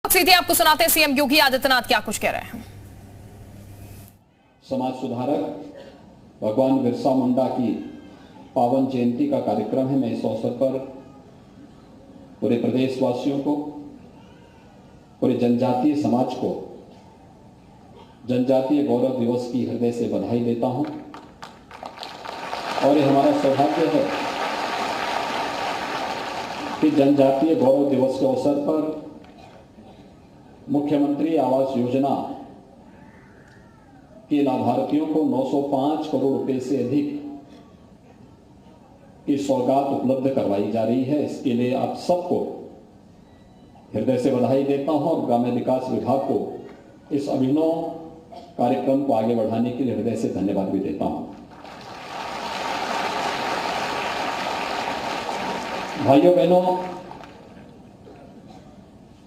सीधे आपको सुनाते हैं सीएम योगी आदित्यनाथ क्या कुछ कह रहे हैं। समाज सुधारक भगवान बिरसा मुंडा की पावन जयंती का कार्यक्रम है। मैं इस अवसर पर पूरे प्रदेशवासियों को, पूरे जनजातीय समाज को जनजातीय गौरव दिवस की हृदय से बधाई देता हूं। और ये हमारा सौभाग्य है कि जनजातीय गौरव दिवस के अवसर पर मुख्यमंत्री आवास योजना के लाभार्थियों को 905 करोड़ रुपए से अधिक की सौगात उपलब्ध करवाई जा रही है। इसके लिए आप सबको हृदय से बधाई देता हूं और ग्राम्य विकास विभाग को इस अभिनव कार्यक्रम को आगे बढ़ाने के लिए हृदय से धन्यवाद भी देता हूं। भाइयों बहनों,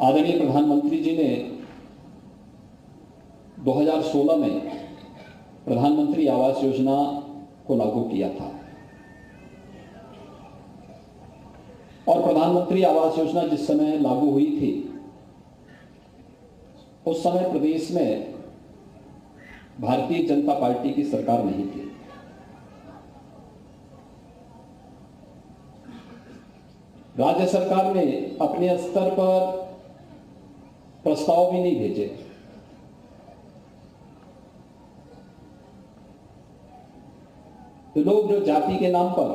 आदरणीय प्रधानमंत्री जी ने 2016 में प्रधानमंत्री आवास योजना को लागू किया था और प्रधानमंत्री आवास योजना जिस समय लागू हुई थी उस समय प्रदेश में भारतीय जनता पार्टी की सरकार नहीं थी। राज्य सरकार ने अपने स्तर पर प्रस्ताव भी नहीं भेजे। तो लोग जो जाति के नाम पर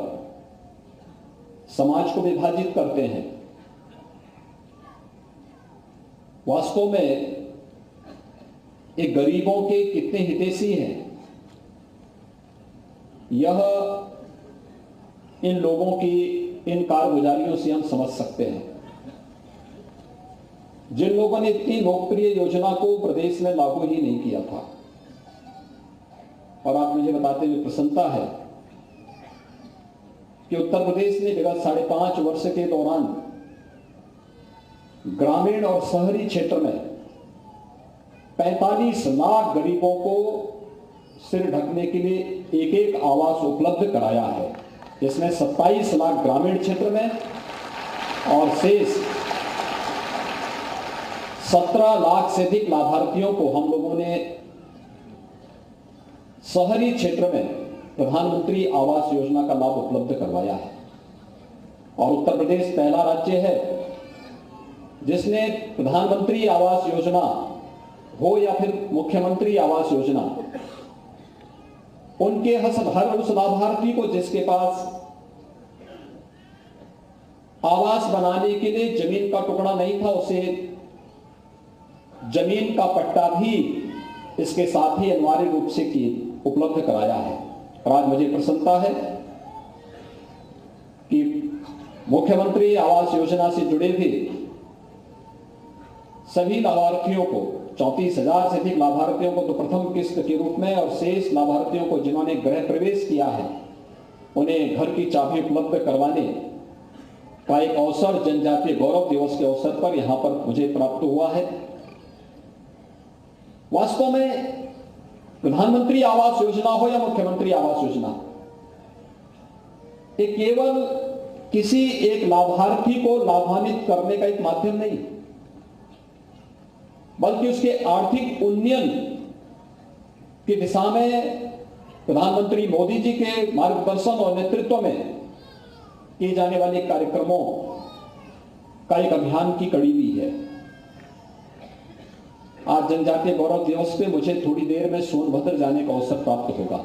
समाज को विभाजित करते हैं, वास्तव में ये गरीबों के कितने हितैषी हैं, यह इन लोगों की इन कारगुजारियों से हम समझ सकते हैं। जिन लोगों ने इतनी लोकप्रिय योजना को प्रदेश में लागू ही नहीं किया था, और आप मुझे बताते हुए प्रसन्नता है कि उत्तर प्रदेश ने विगत 5.5 वर्ष के दौरान ग्रामीण और शहरी क्षेत्र में 45 लाख गरीबों को सिर ढकने के लिए एक एक आवास उपलब्ध कराया है, जिसमें 27 लाख ग्रामीण क्षेत्र में और शेष 17 लाख से अधिक लाभार्थियों को हम लोगों ने शहरी क्षेत्र में प्रधानमंत्री आवास योजना का लाभ उपलब्ध करवाया है। और उत्तर प्रदेश पहला राज्य है जिसने प्रधानमंत्री आवास योजना हो या फिर मुख्यमंत्री आवास योजना, उनके हर उस लाभार्थी को जिसके पास आवास बनाने के लिए जमीन का टुकड़ा नहीं था, उसे जमीन का पट्टा भी इसके साथ ही अनिवार्य रूप से उपलब्ध कराया है। और आज मुझे प्रसन्नता है कि मुख्यमंत्री आवास योजना से जुड़े हुए सभी लाभार्थियों को, 34,000 से अधिक लाभार्थियों को तो प्रथम किस्त के रूप में, और शेष लाभार्थियों को जिन्होंने गृह प्रवेश किया है उन्हें घर की चाबी उपलब्ध करवाने का एक अवसर जनजातीय गौरव दिवस के अवसर पर यहां पर मुझे प्राप्त हुआ है। वास्तव में प्रधानमंत्री आवास योजना हो या मुख्यमंत्री आवास योजना, ये केवल किसी एक लाभार्थी को लाभान्वित करने का एक माध्यम नहीं, बल्कि उसके आर्थिक उन्नयन की दिशा में प्रधानमंत्री मोदी जी के मार्गदर्शन और नेतृत्व में किए जाने वाले कार्यक्रमों का एक अभियान की कड़ी भी है। आज जनजातीय गौरव दिवस पे मुझे थोड़ी देर में सोनभद्र जाने का अवसर प्राप्त होगा।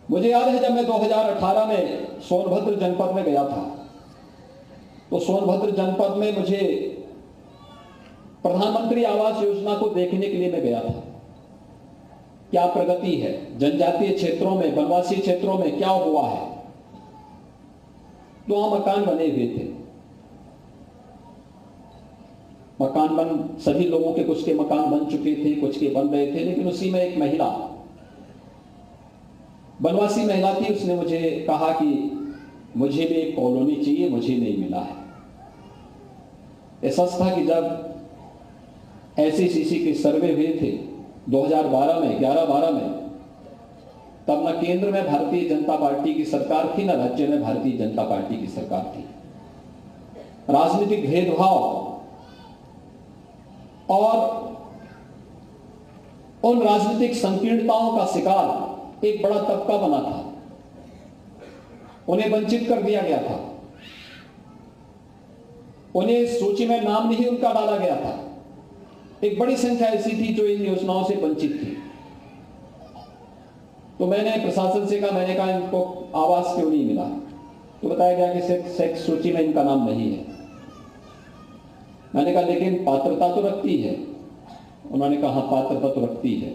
मुझे याद है जब मैं 2018 में सोनभद्र जनपद में गया था, तो सोनभद्र जनपद में मुझे प्रधानमंत्री आवास योजना को देखने के लिए मैं गया था। क्या प्रगति है जनजातीय क्षेत्रों में, वनवासी क्षेत्रों में क्या हुआ है। तो वहां मकान बने हुए थे, मकान बन सभी लोगों के, कुछ के मकान बन चुके थे, कुछ के बन रहे थे, लेकिन उसी में एक महिला, वनवासी महिला थी। उसने मुझे कहा कि मुझे भी एक कॉलोनी चाहिए, मुझे नहीं मिला है। ऐसा था कि जब SCC के सर्वे हुए थे 2012 में, 11-12 में, तब न केंद्र में भारतीय जनता पार्टी की सरकार थी, न राज्य में भारतीय जनता पार्टी की सरकार थी। राजनीतिक भेदभाव और उन राजनीतिक संकीर्णताओं का शिकार एक बड़ा तबका बना था, उन्हें वंचित कर दिया गया था, उन्हें सूची में नाम नहीं उनका डाला गया था। एक बड़ी संख्या ऐसी थी जो इन योजनाओं से वंचित थी। तो मैंने प्रशासन से कहा, मैंने कहा इनको आवास क्यों नहीं मिला? तो बताया गया कि सेक्स सूची में इनका नाम नहीं है। मैंने कहा लेकिन पात्रता तो रखती है। उन्होंने कहा हाँ, पात्रता तो रखती है।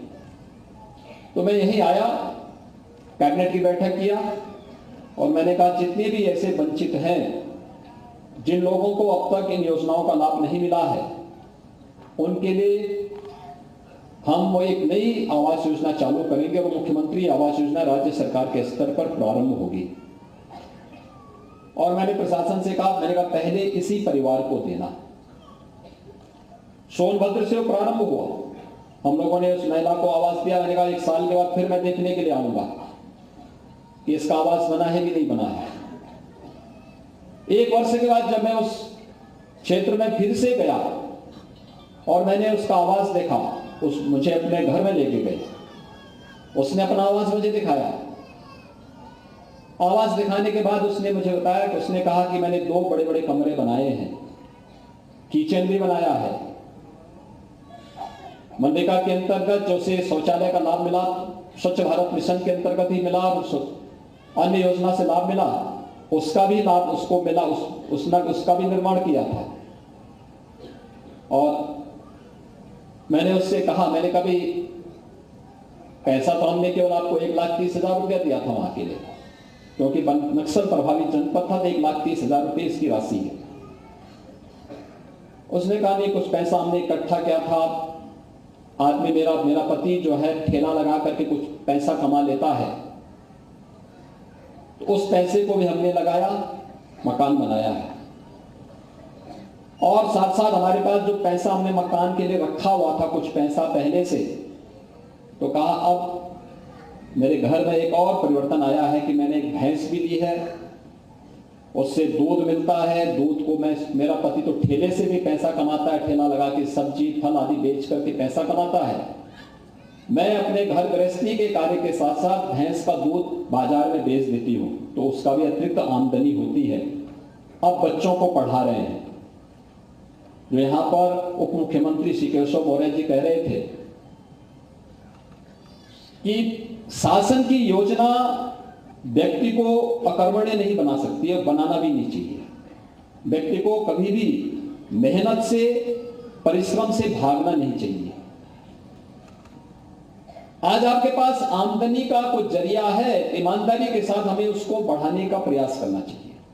तो मैं यही आया, कैबिनेट की बैठक किया और मैंने कहा जितने भी ऐसे वंचित हैं, जिन लोगों को अब तक इन योजनाओं का लाभ नहीं मिला है, उनके लिए हम वो एक नई आवास योजना चालू करेंगे और मुख्यमंत्री आवास योजना राज्य सरकार के स्तर पर प्रारंभ होगी। और मैंने प्रशासन से कहा, मैंने कहा पहले इसी परिवार को देना। सोनभद्र से वो प्रारंभ हुआ, हम लोगों ने उस महिला को आवास दिया। मैंने कहा 1 साल के बाद फिर मैं देखने के लिए आऊंगा कि इसका आवास बना है कि नहीं बना है। 1 वर्ष के बाद जब मैं उस क्षेत्र में फिर से गया और मैंने उसका आवास देखा, मुझे अपने घर में लेके गए, उसने अपना आवास मुझे दिखाया। आवास दिखाने के बाद उसने मुझे बताया कि उसने कहा कि मैंने 2 बड़े बड़े कमरे बनाए हैं, किचन भी बनाया है। मनरेगा के अंतर्गत जो से शौचालय का लाभ मिला, स्वच्छ भारत मिशन के अंतर्गत ही मिला, अन्य योजना से लाभ मिला, उसका भी लाभ उसको मिला, उसका भी निर्माण किया था। और मैंने उससे कहा, मैंने कभी पैसा तो हमने केवल आपको 1,30,000 रुपया दिया था वहां के लिए, क्योंकि नक्सल प्रभावित जनपद था, तो 1,30,000 रुपये इसकी राशि है। उसने कहा नहीं, कुछ पैसा हमने इकट्ठा किया था। आदमी मेरा पति जो है ठेला लगा करके कुछ पैसा कमा लेता है, तो उस पैसे को भी हमने लगाया, मकान बनाया है। और साथ साथ हमारे पास जो पैसा हमने मकान के लिए रखा हुआ था, कुछ पैसा पहले से, तो कहा अब मेरे घर में एक और परिवर्तन आया है कि मैंने एक भैंस भी ली है, उससे दूध मिलता है। दूध को मेरा पति तो ठेले से भी पैसा कमाता है, ठेला लगा के सब्जी फल आदि बेच करके पैसा कमाता है। मैं अपने घर गृहस्थी के कार्य के साथ साथ भैंस का दूध बाजार में बेच देती हूँ, तो उसका भी अतिरिक्त आमदनी होती है। अब बच्चों को पढ़ा रहे हैं। जो यहां पर उप मुख्यमंत्री श्री केशव मौर्य जी कह रहे थे कि शासन की योजना व्यक्ति को अकर्मण्य नहीं बना सकती और बनाना भी नहीं चाहिए। व्यक्ति को कभी भी मेहनत से, परिश्रम से भागना नहीं चाहिए। आज आपके पास आमदनी का कुछ जरिया है, ईमानदारी के साथ हमें उसको बढ़ाने का प्रयास करना चाहिए।